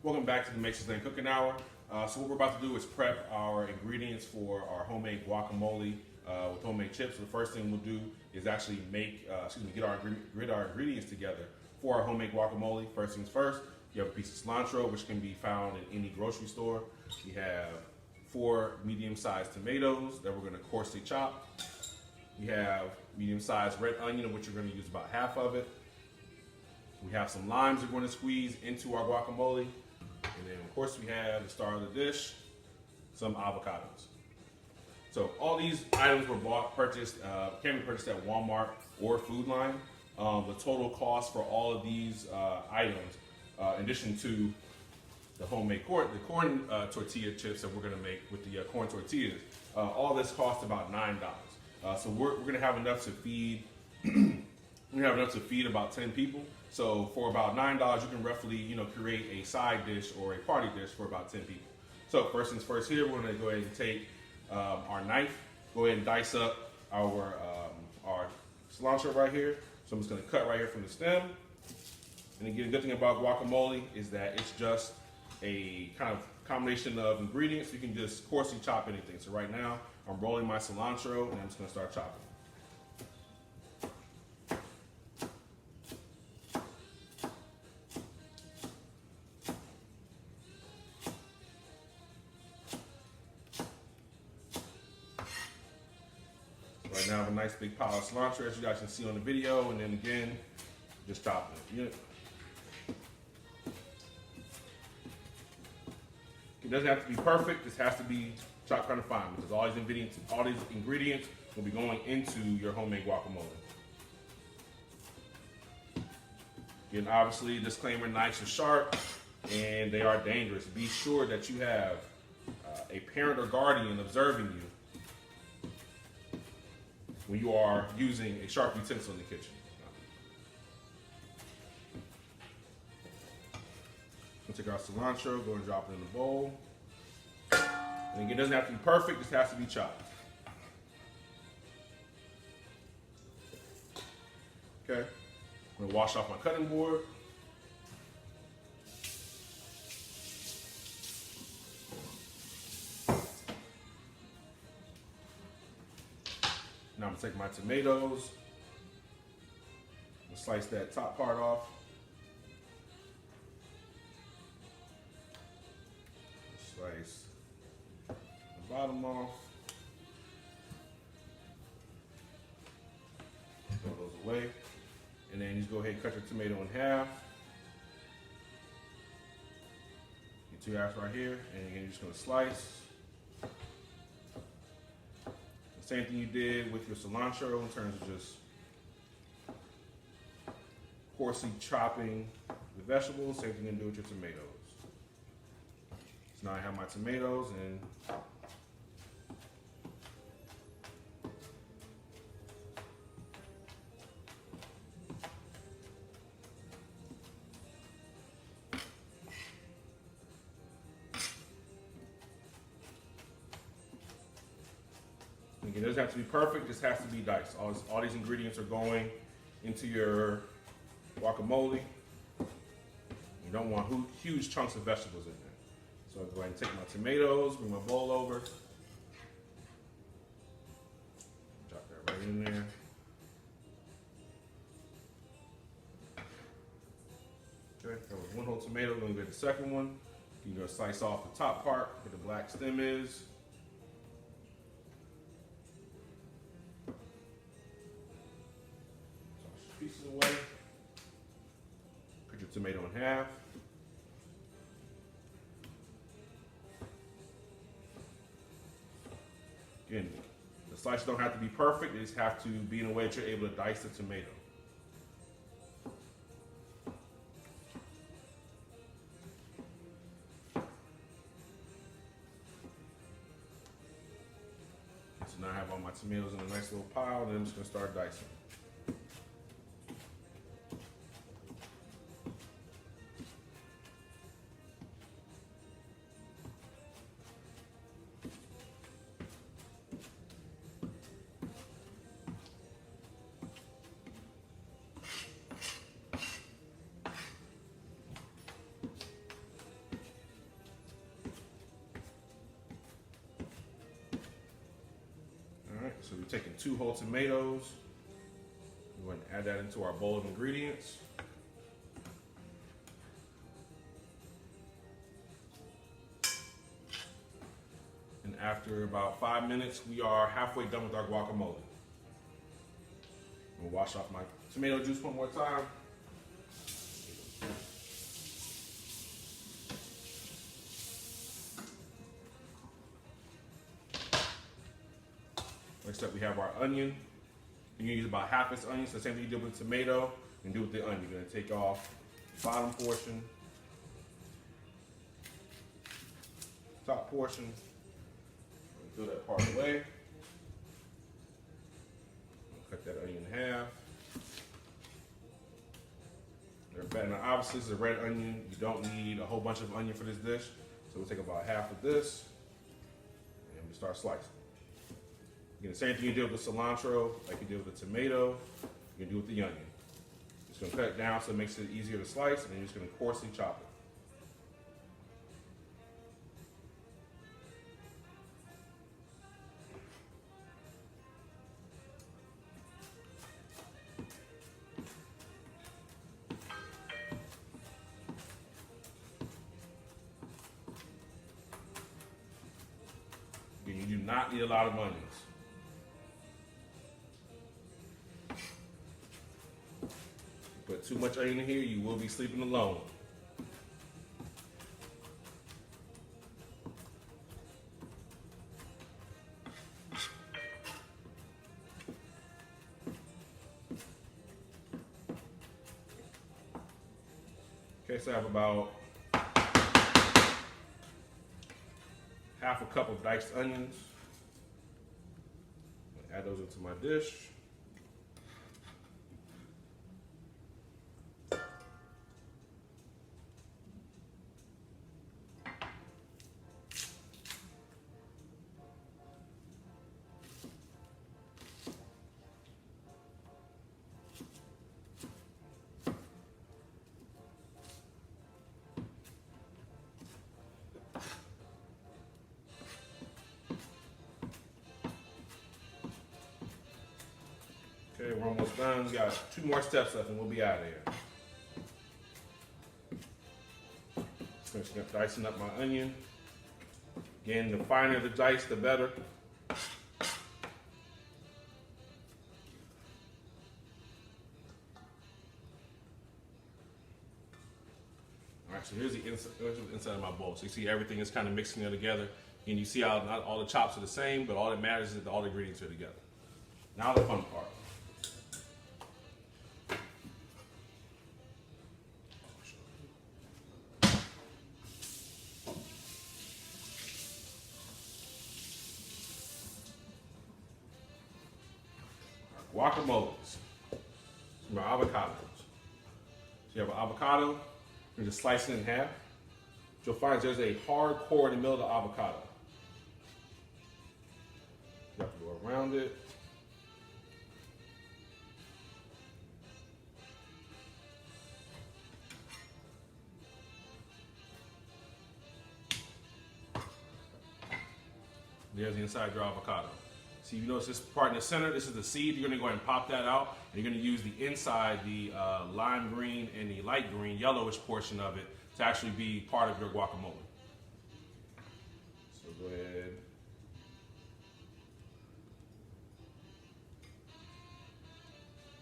Welcome back to the Make Sustain Cooking Hour. So what we're about to do is prep our ingredients for our homemade guacamole with homemade chips. So the first thing we'll do is actually get our ingredients together for our homemade guacamole. First things first, you have a piece of cilantro, which can be found in any grocery store. We have 4 medium-sized tomatoes that we're going to coarsely chop. We have medium-sized red onion, of which we're going to use about half of it. We have some limes we're going to squeeze into our guacamole. And then, of course, we have the star of the dish, some avocados. So all these items were can be purchased at Walmart or Food Line. The total cost for all of these items, in addition to the homemade corn tortilla chips that we're going to make with the corn tortillas, all this costs about $9. So we're going to have enough to feed. We have enough to feed about 10 people. So for about $9, you can roughly, create a side dish or a party dish for about 10 people. So first things first here, we're going to go ahead and take our knife, go ahead and dice up our cilantro right here. So I'm just going to cut right here from the stem. And again, the good thing about guacamole is that it's just a kind of combination of ingredients. You can just coarsely chop anything. So right now, I'm rolling my cilantro and I'm just going to start chopping. Right now I have a nice big pile of cilantro, as you guys can see on the video, and then again, just chopping it. It doesn't have to be perfect, this has to be chopped kind of fine, because all these ingredients will be going into your homemade guacamole. Again, obviously, disclaimer, knives are sharp and they are dangerous. Be sure that you have a parent or guardian observing you when you are using a sharp utensil in the kitchen. We'll take our cilantro, go and drop it in the bowl. And again, it doesn't have to be perfect, it has to be chopped. Okay, I'm gonna wash off my cutting board. Now I'm gonna take my tomatoes and slice that top part off. Slice the bottom off. Throw those away. And then you just go ahead and cut your tomato in half. Your 2 halves right here. And again, you're just gonna slice. Same thing you did with your cilantro in terms of just coarsely chopping the vegetables. Same thing you can do with your tomatoes. So now I have my tomatoes and it doesn't have to be perfect, this has to be diced. All these ingredients are going into your guacamole. You don't want huge chunks of vegetables in there. So I'll go ahead and take my tomatoes, bring my bowl over. Drop that right in there. Okay, that was 1 whole tomato, we're gonna get the second one. You're gonna slice off the top part where the black stem is. Pieces away. Cut your tomato in half. Again, the slices don't have to be perfect, they just have to be in a way that you're able to dice the tomato. So now I have all my tomatoes in a nice little pile, and I'm just gonna start dicing. We're taking 2 whole tomatoes. We're going to add that into our bowl of ingredients. And after about 5 minutes, we are halfway done with our guacamole. I'm gonna wash off my tomato juice one more time. Next up, we have our onion. You're gonna use about half this onion, so the same thing you did with the tomato, and do with the onion. You're gonna take off the bottom portion, top portion, throw that part away. Cut that onion in half. Now, obviously, this is a red onion. You don't need a whole bunch of onion for this dish, so we'll take about half of this, and we start slicing. Again, the same thing you did with the cilantro, like you did with the tomato, you can do with the onion. Just gonna cut it down so it makes it easier to slice, and then you're just gonna coarsely chop it. Again, you do not need a lot of onions. Put too much onion in here, you will be sleeping alone. Okay, so I have about half a cup of diced onions. Add those into my dish. Okay, we're almost done. We got 2 more steps left and we'll be out of here. Just dicing up my onion. Again, the finer the dice, the better. Alright, so here's the inside of my bowl. So you see everything is kind of mixing it together. And you see how not all the chops are the same, but all that matters is that all the ingredients are together. Now the fun part. Guacamoles, my avocados. So you have an avocado, you just slice it in half. What you'll find is there's a hard core in the middle of the avocado. You have to go around it. There's the inside of your avocado. See, you notice this part in the center, this is the seed. You're gonna go ahead and pop that out. And you're gonna use the inside, the lime green and the light green, yellowish portion of it to actually be part of your guacamole. So go ahead.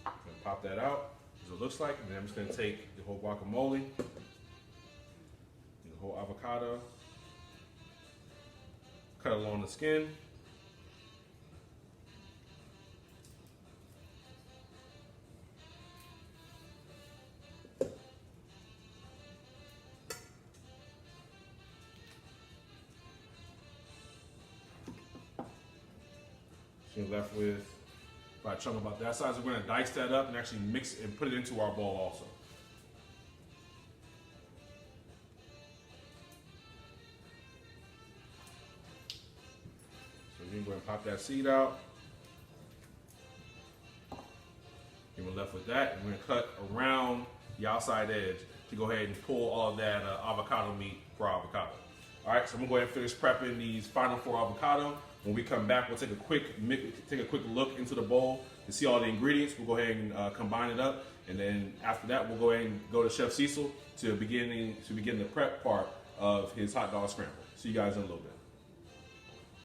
Gonna pop that out, as it looks like. And then I'm just gonna take the whole guacamole, the whole avocado, cut it along the skin. You're left with about a chunk about that size. We're going to dice that up and actually mix and put it into our bowl also. So you're going to pop that seed out. And we're left with that. And we're going to cut around the outside edge to go ahead and pull all of that avocado meat for our avocado. All right, so I'm gonna go ahead and finish prepping these final 4 avocado. When we come back, we'll take a quick look into the bowl to see all the ingredients. We'll go ahead and combine it up, and then after that, we'll go ahead and go to Chef Cecil to begin the prep part of his hot dog scramble. See you guys in a little bit.